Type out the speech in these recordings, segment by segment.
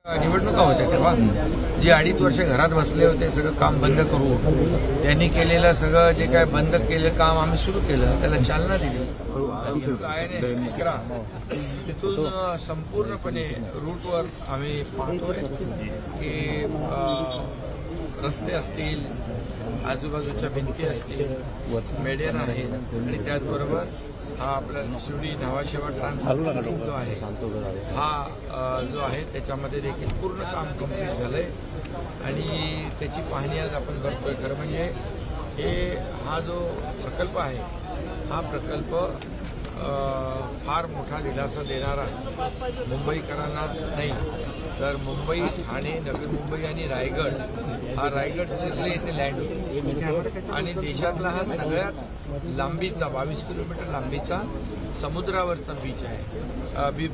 निवडणुका होत्या तेव्हा जे 2.5 वर्ष घरात बसले होते सगळं काम बंद करू त्यांनी केलेलं सगळं जे काय बंद केलेलं काम आम्ही सुरू केलं त्याला चालना दिली। तिथून संपूर्णपणे रूटवर आम्ही पाहतोय की रस्ते असतील, आजूबाजूच्या भिंती असतील, मेडियन आहे आणि त्याचबरोबर हा आपला शिवडी नावाशेवा ट्रान्सपोर्ट जो आहे हा जो आहे त्याच्यामध्ये देखील पूर्ण काम कंप्लीट झालंय आणि त्याची पाहणी आज आपण करतोय। खरं म्हणजे हा जो प्रकल्प आहे हा प्रकल्प फार मोठा दिलासा देणारा मुंबईकरांनाच नाही तर मुंबई, ठाणे, नवी मुंबई आणि रायगड हा रायगड जिल्हे येथे लँड होतो आणि देशातला हा सगळ्यात लांबीचा 22 किलोमीटर लांबीचा समुद्रावरचा बीच आहे,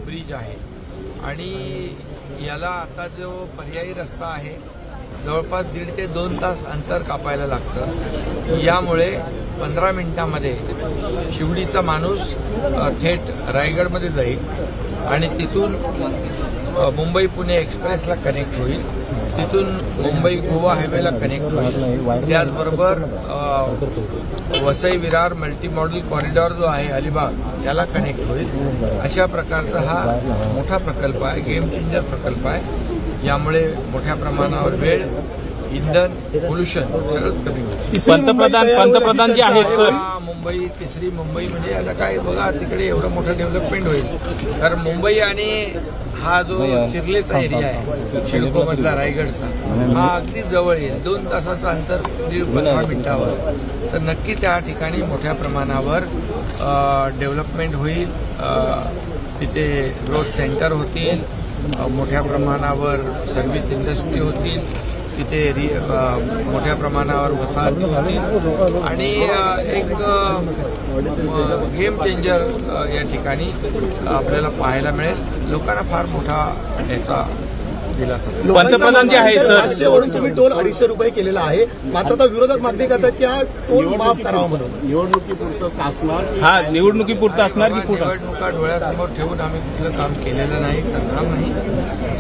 ब्रिज आहे आणि याला आता जो पर्यायी रस्ता आहे जवळपास 1.5 ते 2 तास अंतर कापायला लागतं। यामुळे 15 मिनिटांमध्ये शिवडीचा माणूस थेट रायगडमध्ये जाईल आणि तिथून मुंबई पुणे एक्सप्रेसला कनेक्ट होईल, तिथून मुंबई गोवा हायवेला कनेक्ट होईल, त्याचबरोबर Vasai Virar multi model corridor जो आहे अलिबाग याला कनेक्ट होईल। अशा प्रकारचा हा मोठा प्रकल्प आहे, गेम चेंजर प्रकल्प आहे। यामुळे मोठ्या प्रमाणावर वेळ, इंधन, पोल्युशन सगळंच कमी होईल। पंतप्रधान जे आहेत सर मुंबई तिसरी मुंबई म्हणजे आता काय बघा तिकडे एवढं मोठं डेव्हलपमेंट होईल तर मुंबई आणि हा जो चिरलेचा एरिया आहे शिडको मधला रायगडचा हा अगदी जवळ येईल, 2 तासाचं अंतर 15 मिनिटावर, तर नक्की त्या ठिकाणी मोठ्या प्रमाणावर डेव्हलपमेंट होईल। तिथे ग्रोथ सेंटर होतील, मोठ्या प्रमाणावर सर्व्हिस इंडस्ट्री होतील, तिथे मोठ्या प्रमाणावर वसाहती होतील आणि एक गेम चेंजर या ठिकाणी आपल्याला पाहायला मिळेल। लोकांना फार मोठा याचा दिलासा। पंतप्रधान जे आहे सर तुम्ही टोल 250 रुपये केलेला आहे, मात्र आता विरोधक मागणी करतात की हा टोल माफ करावा म्हणून। निवडणुकीपुरतं असणार, हा निवडणुकीपुरतं असणार की निवडणुका डोळ्यासमोर ठेवून आम्ही कुठलं काम केलेलं नाही, करणार नाही।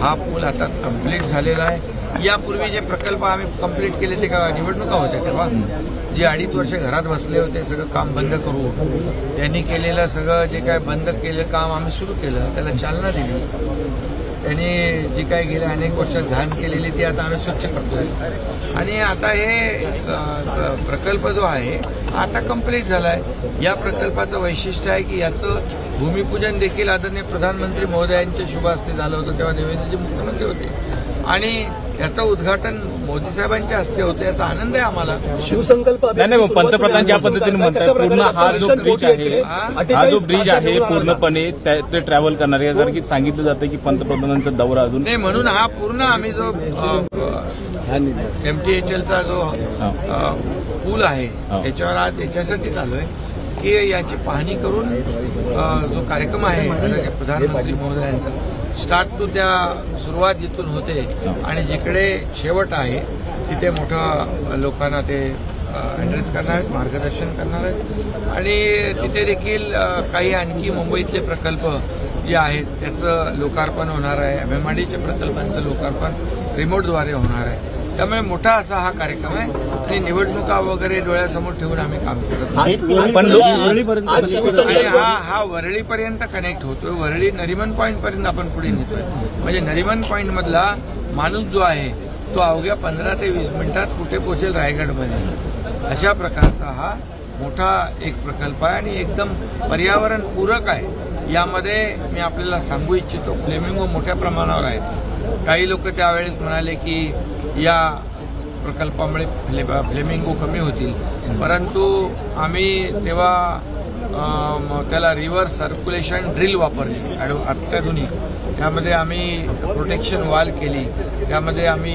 हा पूल आता कंप्लीट झालेला आहे। यापूर्वी जे प्रकल्प आम्ही कंप्लीट केले ते का निवडणुका होत्या तेव्हा जे 2.5 वर्ष घरात बसले होते सगळं काम बंद करू त्यांनी केलेलं सगळं जे काय बंद केलेलं काम आम्ही सुरू केलं त्याला चालना दिली। त्यांनी जी काही गेल्या अनेक वर्षात घाण केलेली ती आता आम्ही स्वच्छ करतोय आणि आता हे प्रकल्प जो आहे आता कंप्लीट झालाय। या प्रकल्पाचं वैशिष्ट्य आहे की याचं भूमिपूजन देखील आदरणीय प्रधानमंत्री महोदयांच्या शुभ हस्ते झालं होतं, तेव्हा देवेंद्रजी मुख्यमंत्री होते आणि याचं उद्घाटन मोदी साहेबांच्या हस्ते होतं, याचा आनंद आहे आम्हाला। शिवसंकल्प पंतप्रधान ज्या पद्धतीने म्हणतात पूर्ण हा जो ब्रिज आहे पूर्णपणे ते ट्रॅव्हल करणार आहे, कारण की सांगितलं जातं की पंतप्रधानांचा दौरा अजून नाही म्हणून हा पूर्ण आम्ही जो MTHLचा जो पूल आहे त्याच्यावर आज याच्यासाठी चालू आहे की याची पाहणी करून जो कार्यक्रम आहे प्रधानमंत्री महोदयांचा स्टार्ट टू त्या सुरुवात जिथून होते आणि जिकडे शेवट आहे तिथे मोठ्या लोकांना ते ॲड्रेस करणार आहेत, मार्गदर्शन करणार आहेत आणि तिथे देखील काही आणखी मुंबईतले प्रकल्प जे आहेत त्याचं लोकार्पण होणार आहे। MMRDच्या प्रकल्पांचं लोकार्पण रिमोटद्वारे होणार आहे। त्यामुळे मोठा असा हा कार्यक्रम आहे आणि निवडणुका वगैरे डोळ्यासमोर ठेवून आम्ही काम करतो आणि हा वरळीपर्यंत कनेक्ट होतोय, वरळी नरिमन पॉईंट पर्यंत आपण पुढे नेतोय। म्हणजे नरिमन पॉईंट मधला माणूस जो आहे तो अवघ्या 15 ते 20 मिनिटात कुठे पोहोचेल रायगडमध्ये। अशा प्रकारचा हा मोठा एक प्रकल्प आहे आणि एकदम पर्यावरण पूरक आहे। यामध्ये मी आपल्याला सांगू इच्छितो फ्लेमिंगो मोठ्या प्रमाणावर आहेत। काही लोक त्यावेळेस म्हणाले की या प्रकल्पामुळे फ्लेमिंगो कमी होतील, परंतु आम्ही तेव्हा त्याला रिव्हर्स सर्क्युलेशन ड्रिल वापरली अत्याधुनिक, त्यामध्ये आम्ही प्रोटेक्शन वॉल केली, त्यामध्ये आम्ही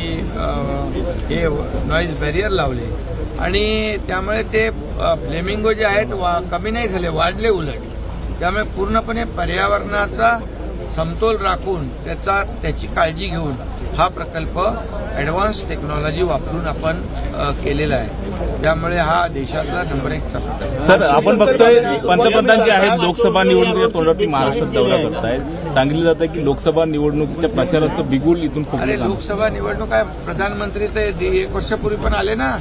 हे नॉईज बॅरियर लावले आणि त्यामुळे ते फ्लेमिंगो जे आहेत कमी नाही झाले, वाढले उलट। त्यामुळे पूर्णपणे पर्यावरणाचा समतोल राखून त्याची काळजी घेऊन हा प्रकल्प ॲडव्हान्स टेक्नॉलॉजी वापरून आपण केलेला आहे। त्यामुळे हा देशातला नंबर 1 चालतो. सर, आपण बघतोय पंतप्रधान जे आहेत लोकसभा निवडणुकीच्या तोंडावर महाराष्ट्रात दौरा करतायत. सांगितलं जातं की लोकसभा निवडणुकीच्या प्रचाराचं बिगुल इथून अरे लोकसभा निवडणूक आहे. प्रधानमंत्री तर 1 वर्षापूर्वी पण आले ना,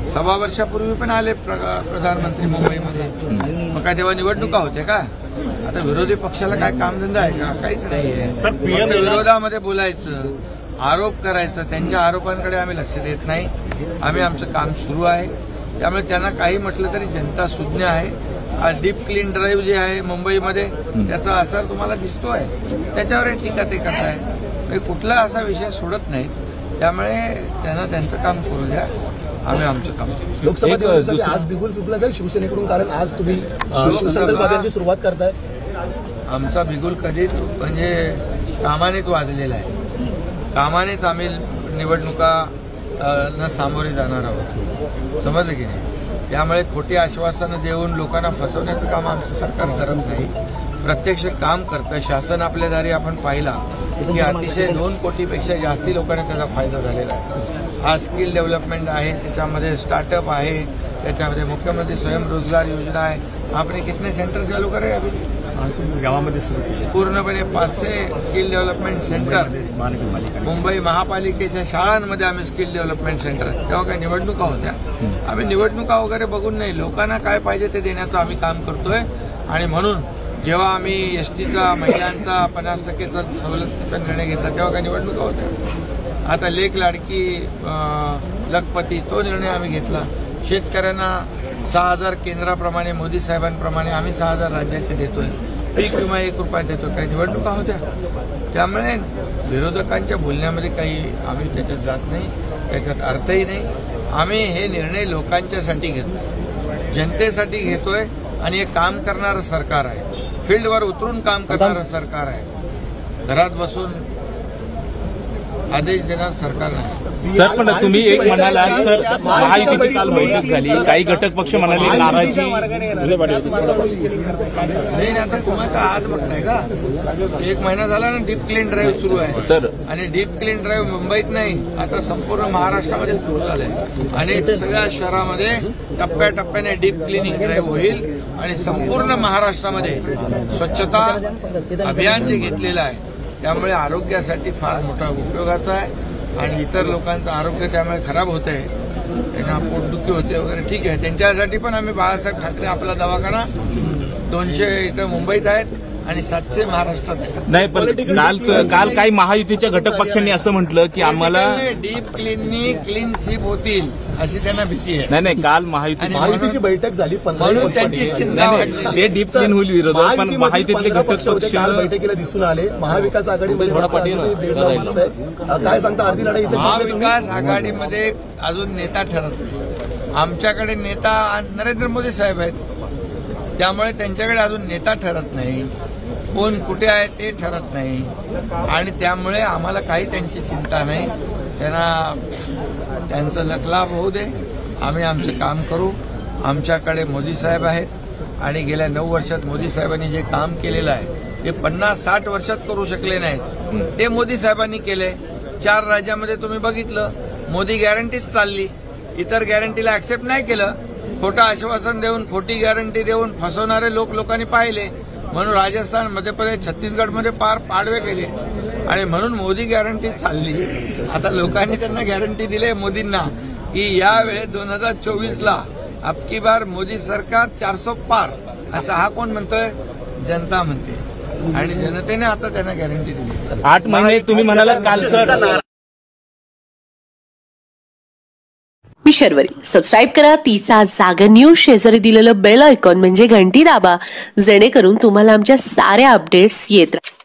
1.25 वर्षापूर्वी पण आले प्रधानमंत्री मुंबईमध्ये. मग काय तेव्हा निवडणुका होत्या का? आता विरोधी पक्षाला काय कामधंदा आहे का? काहीच नाहीये. विरोधामध्ये बोलायचं, आरोप करायचं, त्यांच्या आरोपांकडे आम्ही लक्ष देत नाही. आम्ही आमचं काम सुरू आहे. त्यामुळे त्यांना काही म्हटलं तरी जनता सुज्ञ आहे. हा डीप क्लीन ड्राईव्ह जे आहे मुंबईमध्ये त्याचा असर तुम्हाला दिसतोय. त्याच्यावर टीका ते करतायत. कुठला असा विषय सोडत नाही. त्यामुळे त्यांना त्यांचं काम करू द्या, आम्ही आमचं काम. लोकसभा निवडणुकीसाठी आज बिगुल फुटला जाईल शिवसेनेकडून, कारण आज तुम्ही शिवसेनेची सुरुवात करताय. आमचा बिगुल कधीच म्हणजे कामानेच वाजलेला आहे. कामानेच आम्ही निवडणुका सामोरे जाणार आहोत. समजलं की नाही? त्यामुळे खोटी आश्वासनं देऊन लोकांना फसवण्याचं काम आमचं सरकार करत नाही, प्रत्यक्ष काम करतं. शासन आपल्या दारी आपण पाहिला की अतिशय 2 कोटीपेक्षा जास्ती लोकांना त्याचा फायदा झालेला आहे. आज स्किल डेव्हलपमेंट आहे, त्याच्यामध्ये स्टार्टअप आहे, त्याच्यामध्ये मुख्यमंत्री स्वयंरोजगार योजना आहे. आपण कितने सेंटर चालू करे अभी गावामध्ये सुरू केले पूर्णपणे 500 स्किल डेव्हलपमेंट सेंटर मुंबई महापालिकेच्या शाळांमध्ये आम्ही स्किल डेव्हलपमेंट सेंटर. तेव्हा काही निवडणुका होत्या. आम्ही निवडणुका वगैरे बघून नाही, लोकांना काय पाहिजे ते देण्याचं आम्ही काम करतोय. आणि म्हणून जेव्हा आम्ही एसटीचा महिलांचा 50% सवलतीचा निर्णय घेतला तेव्हा काही निवडणुका होत्या. आता लेक लाडकी लखपती तो निर्णय आम्ही घेतला. शेतकऱ्यांना 6,000 केंद्राप्रमाणे मोदी साहेबांप्रमाणे आम्ही 6,000 राज्याचे देतोय. पीक विमा 1 रुपया देतोय. काही निवडणुका होत्या. त्यामुळे विरोधकांच्या बोलण्यामध्ये काही आम्ही त्याच्यात जात नाही, त्याच्यात अर्थही नाही. आम्ही हे निर्णय लोकांच्यासाठी घेतो, जनतेसाठी घेतोय. आणि हे काम करणारं सरकार आहे, फील्डवर उतरून काम करणारं सरकार आहे. घरात बसून आदेश देणार सरकार नाही. सर, पण तुम्ही एक म्हणाला सर, महायुतीची काल बैठक झाली, काही घटक पक्ष म्हणाले नाराजी नाही. आता तुम्हाला आज बघताय का? 1 महिना झाला ना डीप क्लीन ड्राईव्ह सुरू आहे सर. आणि डीप क्लीन ड्राईव्ह मुंबईत नाही, आता संपूर्ण महाराष्ट्रामध्ये सुरू झालंय. आणि सगळ्या शहरामध्ये टप्प्याटप्प्याने डीप क्लिनिंग ड्राईव्ह होईल आणि संपूर्ण महाराष्ट्रामध्ये स्वच्छता अभियान जे घेतलेलं आहे त्यामुळे आरोग्यासाठी फार मोठा उपयोगाचा आहे. आणि इतर लोकांचं आरोग्य त्यामुळे खराब होत आहे, त्यांना पोटदुखी होते वगैरे, ठीक आहे. त्यांच्यासाठी पण आम्ही बाळासाहेब ठाकरे आपला दवाखाना 200 इथं मुंबईत आहेत आणि 700 महाराष्ट्रात आहेत. नाही, पण काल काही महायुतीच्या घटक पक्षांनी असं म्हटलं की आम्हाला डीप क्लीन स्वीप होतील अशी त्यांना भीती आहे. नाही, काल महायुतीची बैठक झाली, म्हणून त्यांची चिंता वाढली. ते डीप क्लीन होईल विरोधात, पण महायुतीतले घटक पक्ष काल बैठकीला दिसून आले. महाविकास आघाडीमध्ये काय सांगता? अर्धी लढाई महाविकास आघाडीमध्ये अजून नेता ठरत नाही. आमच्याकडे नेता नरेंद्र मोदी साहेब आहेत, त्यामुळे त्यांच्याकडे अजून नेता ठरत नाही. कोण कुठे आहे ते ठरत नाही. आणि त्यामुळे आम्हाला काही त्यांची चिंता नाही. त्यांना त्यांचं लखलाभ होऊ दे, आम्ही आमचं काम करू. आमच्याकडे मोदी साहेब आहेत आणि गेल्या 9 वर्षात मोदी साहेबांनी जे काम केलेलं आहे ते 50-60 वर्षात करू शकले नाहीत, ते मोदी साहेबांनी केले. 4 राज्यामध्ये तुम्ही बघितलं, मोदी गॅरंटीच चालली, इतर गॅरंटीला ऍक्सेप्ट नाही केलं. खोटं आश्वासन देऊन, खोटी गॅरंटी देऊन फसवणारे लोकांनी पाहिले. म्हणून राजस्थान, मध्य प्रदेश, छत्तीसगडमध्ये पार पाडवे केले. आणि म्हणून मोदी गॅरंटी चालली. आता लोकांनी त्यांना गॅरंटी दिली मोदींना की यावेळेस 2024ला अबकी बार मोदी सरकार 400 पार. असं हा कोण म्हणतोय? जनता म्हणते. आणि जनतेने आता त्यांना गॅरंटी दिली. 8 महिने तुम्ही म्हणाला काल सर. मी शर्वरी. सबस्क्राईब करा 30 जागर न्यूज. शेजारी दिलेलं बेल आयकॉन म्हणजे घंटी दाबा, जेणेकरून तुम्हाला आमच्या साऱ्या अपडेट्स येत राहतील.